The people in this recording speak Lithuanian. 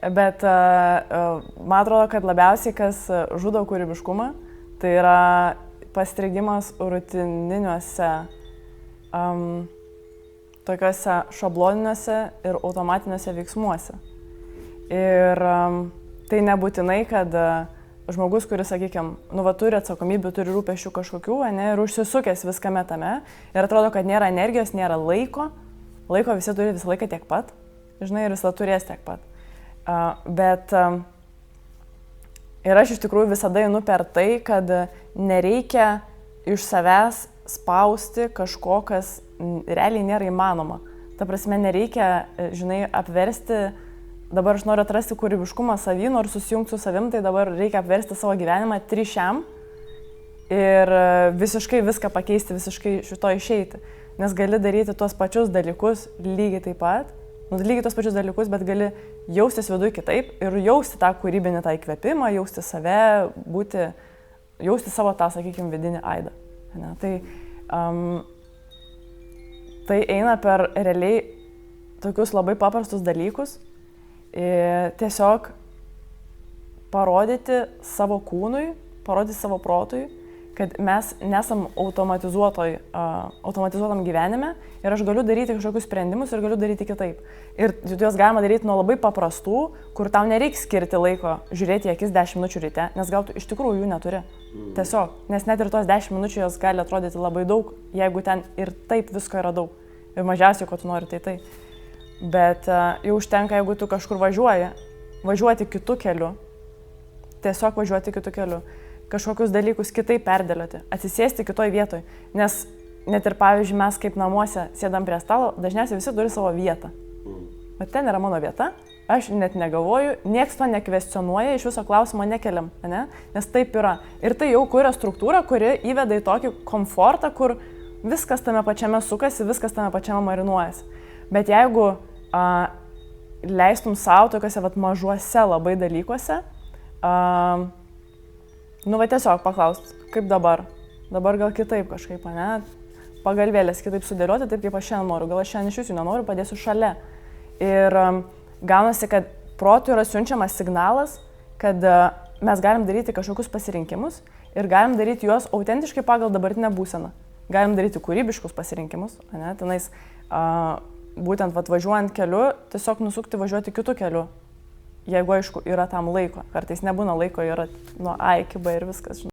Bet man atrodo, kad labiausiai kas žudo kūrybiškumą, tai yra pastrigimas rutininiuose, tokiuose šabloniniuose ir automatiniuose veiksmuose. Ir tai nebūtinai, kad žmogus, kuris, sakykime, turi atsakomybių, turi rūpesčių kažkokių, ir užsisukęs viskame tame, ir atrodo, kad nėra energijos, nėra laiko visi turi visą laiką tiek pat, žinai, ir visą turės tiek pat. Ir aš iš tikrųjų visada einu per tai, kad nereikia iš savęs spausti kažko, kas realiai nėra įmanoma. Ta prasme, nereikia, žinai, apversti, dabar aš noriu atrasti kūrybiškumą savy, noriu susijungti su savim, tai dabar reikia apversti savo gyvenimą trišiam ir visiškai viską pakeisti, visiškai šito išeiti. Nes gali daryti tuos pačius dalykus lygiai taip pat, lygiai tuos pačius dalykus, bet gali jaustis viduje kitaip ir jausti tą kūrybinį, tą įkvėpimą, jausti save, jausti savo tą, sakykime, vidinį aidą. Tai eina per realiai tokius labai paprastus dalykus, tiesiog parodyti savo kūnui, parodyti savo protui, kad mes nesam automatizuotam gyvenime ir aš galiu daryti kažkokius sprendimus ir galiu daryti kitaip. Ir juos galima daryti nuo labai paprastų, kur tau nereikia skirti laiko žiūrėti į akis 10 minučių ryte, nes gal tu iš tikrųjų jų neturi. Tiesiog, nes net ir tos 10 minučių jos gali atrodyti labai daug, jeigu ten ir taip visko yra daug. Ir mažiausiai, ko tu nori, tai. Bet jau užtenka, jeigu tu kažkur važiuoti kitų kelių, tiesiog važiuoti kitų kelių. Kažkokius dalykus kitaip perdėlioti, atsisėsti kitoj vietoj, nes net ir pavyzdžiui mes kaip namuose sėdam prie stalo, dažniausiai visi turi savo vietą. Bet ten yra mano vieta, aš net negalvoju, nieks to nekvestionuoja, iš viso klausimo nekeliam, ne? Nes taip yra. Ir tai jau kuria struktūrą, kuri įveda į tokį komfortą, kur viskas tame pačiame sukasi, viskas tame pačiame marinuojasi. Bet jeigu leistum savo tokiuose mažuose labai dalykuose, tiesiog paklausti, kaip dabar gal kitaip kažkaip, ne? Pagalvėlės kitaip sudėlioti, taip kaip aš šiandien noriu, gal aš šiandien iš jūsų nenoriu, padėsiu šalia. Ir gaunasi, kad protui yra siunčiamas signalas, kad mes galim daryti kažkokius pasirinkimus ir galim daryti juos autentiškai pagal dabartinę būseną. Galim daryti kūrybiškus pasirinkimus, ne? Tenais būtent važiuojant keliu, tiesiog nusukti važiuoti kitų kelių. Jeigu, aišku, yra tam laiko. Kartais nebūna laiko, yra nuo A iki B ir viskas.